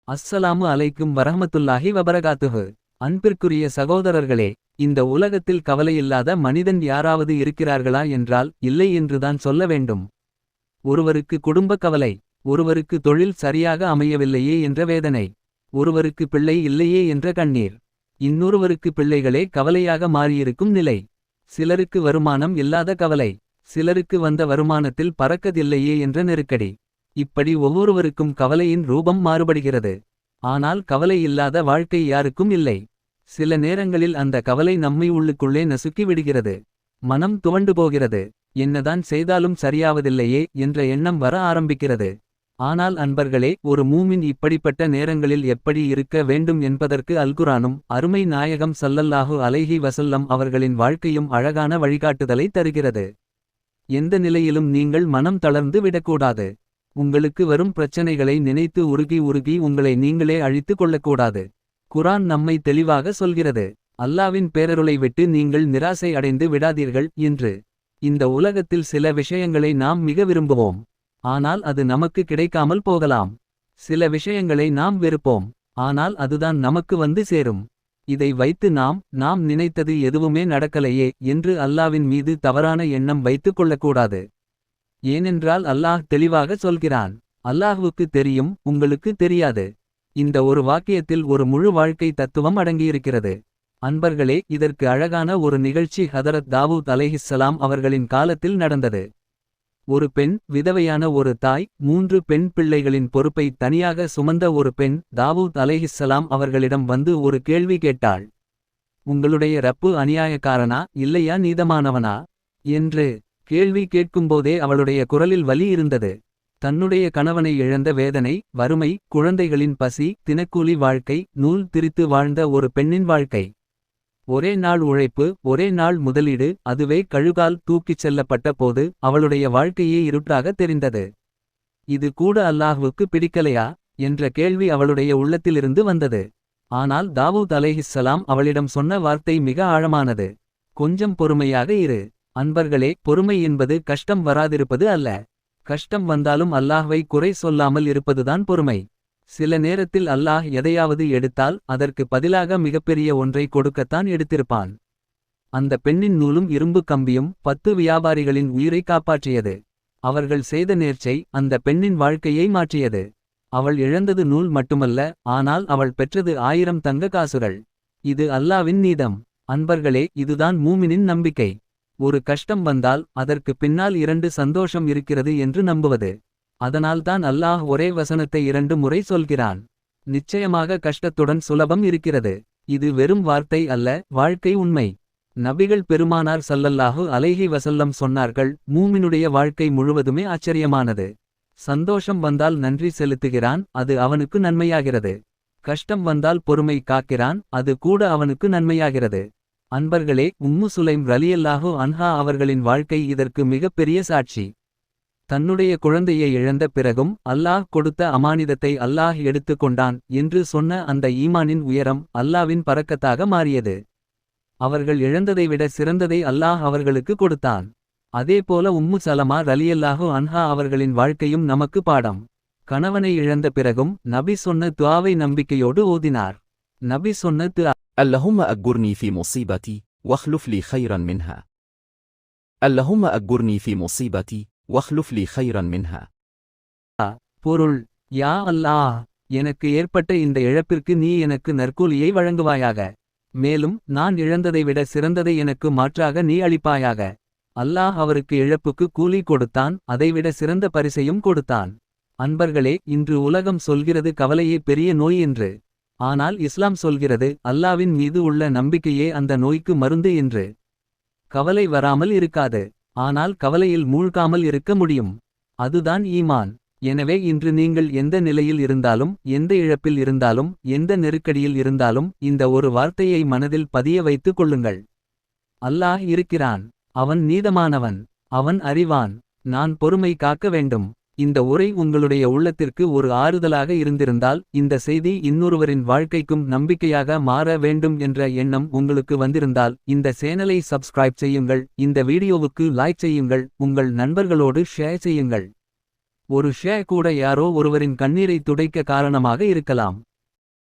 அஸ்ஸலாமு அலைக்கும் வரஹ்மத்துல்லாஹி வபரகாத்துஹு. அன்பிற்குரிய சகோதரர்களே, இந்த உலகத்தில் கவலையில்லாத மனிதன் யாராவது இருக்கிறார்களா என்றால் இல்லை என்றுதான் சொல்ல வேண்டும். ஒருவருக்கு குடும்ப கவலை, ஒருவருக்கு தொழில் சரியாக அமையவில்லையே என்ற வேதனை, ஒருவருக்கு பிள்ளை இல்லையே என்ற கண்ணீர், இன்னொருவருக்கு பிள்ளைகளே கவலையாக மாறியிருக்கும் நிலை, சிலருக்கு வருமானம் இல்லாத கவலை, சிலருக்கு வந்த வருமானத்தில் பறக்கதில்லையே என்ற நெருக்கடி. இப்படி ஒவ்வொருவருக்கும் கவலையின் ரூபம் மாறுபடுகிறது. ஆனால் கவலை இல்லாத வாழ்க்கை யாருக்கும் இல்லை. சில நேரங்களில் அந்த கவலை நம்மை உள்ளுக்குள்ளே நசுக்கி விடுகிறது. மனம் துவண்டு போகிறது. என்னதான் செய்தாலும் சரியாவதில்லையே என்ற எண்ணம் வர ஆரம்பிக்கிறது. ஆனால் அன்பர்களே, ஒரு மூமின் இப்படிப்பட்ட நேரங்களில் எப்படி இருக்க வேண்டும் என்பதற்கு அல்குரானும் அருமை நாயகம் ஸல்லல்லாஹு அலைஹி வஸல்லம் அவர்களின் வாழ்க்கையும் அழகான வழிகாட்டுதலை தருகிறது. எந்த நிலையிலும் நீங்கள் மனம் தளர்ந்து விடக்கூடாது. உங்களுக்கு வரும் பிரச்சனைகளை நினைத்து உருகி உங்களை நீங்களே அழித்து கொள்ளக்கூடாது. குரான் நம்மை தெளிவாக சொல்கிறது, அல்லாவின் பேரருளை விட்டு நீங்கள் நிராசை அடைந்து விடாதீர்கள் என்று. இந்த உலகத்தில் சில விஷயங்களை நாம் மிக விரும்புவோம். ஆனால் அது நமக்கு கிடைக்காமல் போகலாம். சில விஷயங்களை நாம் வெறுப்போம். ஆனால் அதுதான் நமக்கு வந்து சேரும். இதை வைத்து நாம் நினைத்தது எதுவுமே நடக்கலையே என்று அல்லாவின் மீது தவறான எண்ணம் வைத்துக் கொள்ளக்கூடாது. ஏனென்றால் அல்லாஹ் தெளிவாக சொல்கிறான், அல்லாஹ்வுக்கு தெரியும், உங்களுக்கு தெரியாது. இந்த ஒரு வாக்கியத்தில் ஒரு முழு வாழ்க்கை தத்துவம் அடங்கியிருக்கிறது. அன்பர்களே, இதற்கு அழகான ஒரு நிகழ்ச்சி ஹதரத் தாவூத் அலைஹிஸ்ஸலாம் அவர்களின் காலத்தில் நடந்தது. ஒரு பெண், விதவையான ஒரு தாய், 3 பெண் பிள்ளைகளின் பொறுப்பை தனியாக சுமந்த ஒரு பெண் தாவூத் அலைஹிஸ்ஸலாம் அவர்களிடம் வந்து ஒரு கேள்வி கேட்டாள். உங்களுடைய ரப்பு அநியாயக்காரனா இல்லையா நீதமானவனா என்று கேள்வி கேட்கும்போதே அவளுடைய குரலில் வலி இருந்தது. தன்னுடைய கணவனை இழந்த வேதனை, வறுமை, குழந்தைகளின் பசி, தினக்கூலி வாழ்க்கை, நூல் திரித்து வாழ்ந்த ஒரு பெண்ணின் வாழ்க்கை. ஒரே நாள் உழைப்பு, ஒரே நாள் முதலீடு, அதுவே கழுகால் தூக்கிச் செல்லப்பட்ட போது அவளுடைய வாழ்க்கையே இருட்டாக தெரிந்தது. இது கூட அல்லாஹ்வுக்கு பிடிக்கலையா என்ற கேள்வி அவளுடைய உள்ளத்திலிருந்து வந்தது. ஆனால் தாவூத் அலைஹிஸ்ஸலாம் அவளிடம் சொன்ன வார்த்தை மிக ஆழமானது. கொஞ்சம் பொறுமையாக இரு. அன்பர்களே, பொறுமை என்பது கஷ்டம் வராதிருப்பது அல்ல. கஷ்டம் வந்தாலும் அல்லாஹ்வை குறை சொல்லாமல் இருப்பதுதான் பொறுமை. சில நேரத்தில் அல்லாஹ் எதையாவது எடுத்தால் அதற்கு பதிலாக மிகப்பெரிய ஒன்றை கொடுக்கத்தான் எடுத்திருப்பான். அந்த பெண்ணின் நூலும் இரும்பு கம்பியும் 10 வியாபாரிகளின் உயிரை காப்பாற்றியது. அவர்கள் செய்த நேர்ச்சை அந்த பெண்ணின் வாழ்க்கையை மாற்றியது. அவள் இழந்தது நூல் மட்டுமல்ல, ஆனால் அவள் பெற்றது 1000 தங்க காசுகள். இது அல்லாவின் நீதம். அன்பர்களே, இதுதான் மூமினின் நம்பிக்கை. ஒரு கஷ்டம் வந்தால் அதற்கு பின்னால் 2 சந்தோஷம் இருக்கிறது என்று நம்புவது. அதனால்தான் அல்லாஹ் ஒரே வசனத்தை 2 முறை சொல்கிறான். நிச்சயமாக கஷ்டத்துடன் சுலபம் இருக்கிறது. இது வெறும் வார்த்தை அல்ல, வாழ்க்கை உண்மை. நபிகள் பெருமானார் ஸல்லல்லாஹு அலைஹி வஸல்லம் சொன்னார்கள், மூமினுடைய வாழ்க்கை முழுவதுமே ஆச்சரியமானது. சந்தோஷம் வந்தால் நன்றி செலுத்துகிறான், அது அவனுக்கு நன்மையாகிறது. கஷ்டம் வந்தால் பொறுமை காக்கிறான், அது கூட அவனுக்கு நன்மையாகிறது. அன்பர்களே, உம்மு சுலைம் ரலியல்லாஹு அன்ஹா அவர்களின் வாழ்க்கை இதற்கு மிகப்பெரிய சாட்சி. தன்னுடைய குழந்தையை இழந்த பிறகும் அல்லாஹ் கொடுத்த அமானிதத்தை அல்லாஹ் எடுத்து கொண்டான் என்று சொன்ன அந்த ஈமானின் உயரம் அல்லாவின் பரக்கத்தாக மாறியது. அவர்கள் இழந்ததை விட சிறந்ததை அல்லாஹ் அவர்களுக்கு கொடுத்தான். அதேபோல உம்மு சலமா ரலியல்லாஹு அன்ஹா அவர்களின் வாழ்க்கையும் நமக்கு பாடம். கணவனை இழந்த பிறகும் நபி சொன்ன துஆவை நம்பிக்கையோடு ஓதினார். நபி சொன்ன துஆ, اللهم أجرني في مصيبتي واخلف لي خيرا منها. اللهم أجرني في مصيبتي واخلف لي خيرا منها. பொருள், யா அல்லாஹ், எனக்கு ஏற்பட்ட இந்த இழப்பிற்கு நீ எனக்கு நற்கூலியை வழங்குவாயாக. மேலும் நான் இழந்ததை விட சிறந்ததை எனக்கு மாற்றாக நீ அளிப்பாயாக. அல்லாஹ் அவருக்கு இழப்புக்கு கூலி கொடுத்தான், அதைவிட சிறந்த பரிசையும் கொடுத்தான். அன்பர்களே, இன்று உலகம் சொல்கிறது கவலையே பெரிய நோய் என்று. ஆனால் இஸ்லாம் சொல்கிறது, அல்லாவின் மீது உள்ள நம்பிக்கையே அந்த நோய்க்கு மருந்து என்று. கவலை வராமல் இருக்காது. ஆனால் கவலையில் மூழ்காமல் இருக்க முடியும். அதுதான் ஈமான். எனவே இன்று நீங்கள் எந்த நிலையில் இருந்தாலும், எந்த இழப்பில் இருந்தாலும், எந்த நெருக்கடியில் இருந்தாலும் இந்த ஒரு வார்த்தையை மனதில் பதிய வைத்துக் கொள்ளுங்கள். அல்லாஹ் இருக்கிறான். அவன் நீதமானவன். அவன் அறிவான். நான் பொறுமை காக்க வேண்டும். இந்த உரை உங்களுடைய உள்ளத்திற்கு ஒரு ஆறுதலாக இருந்திருந்தால், இந்த செய்தி இன்னொருவரின் வாழ்க்கைக்கும் நம்பிக்கையாக மாற வேண்டும் என்ற எண்ணம் உங்களுக்கு வந்திருந்தால், இந்த சேனலை சப்ஸ்கிரைப் செய்யுங்கள், இந்த வீடியோவுக்கு லைக் செய்யுங்கள், உங்கள் நண்பர்களோடு ஷேர் செய்யுங்கள். ஒரு ஷே கூட யாரோ ஒருவரின் கண்ணீரை துடைக்க காரணமாக இருக்கலாம்.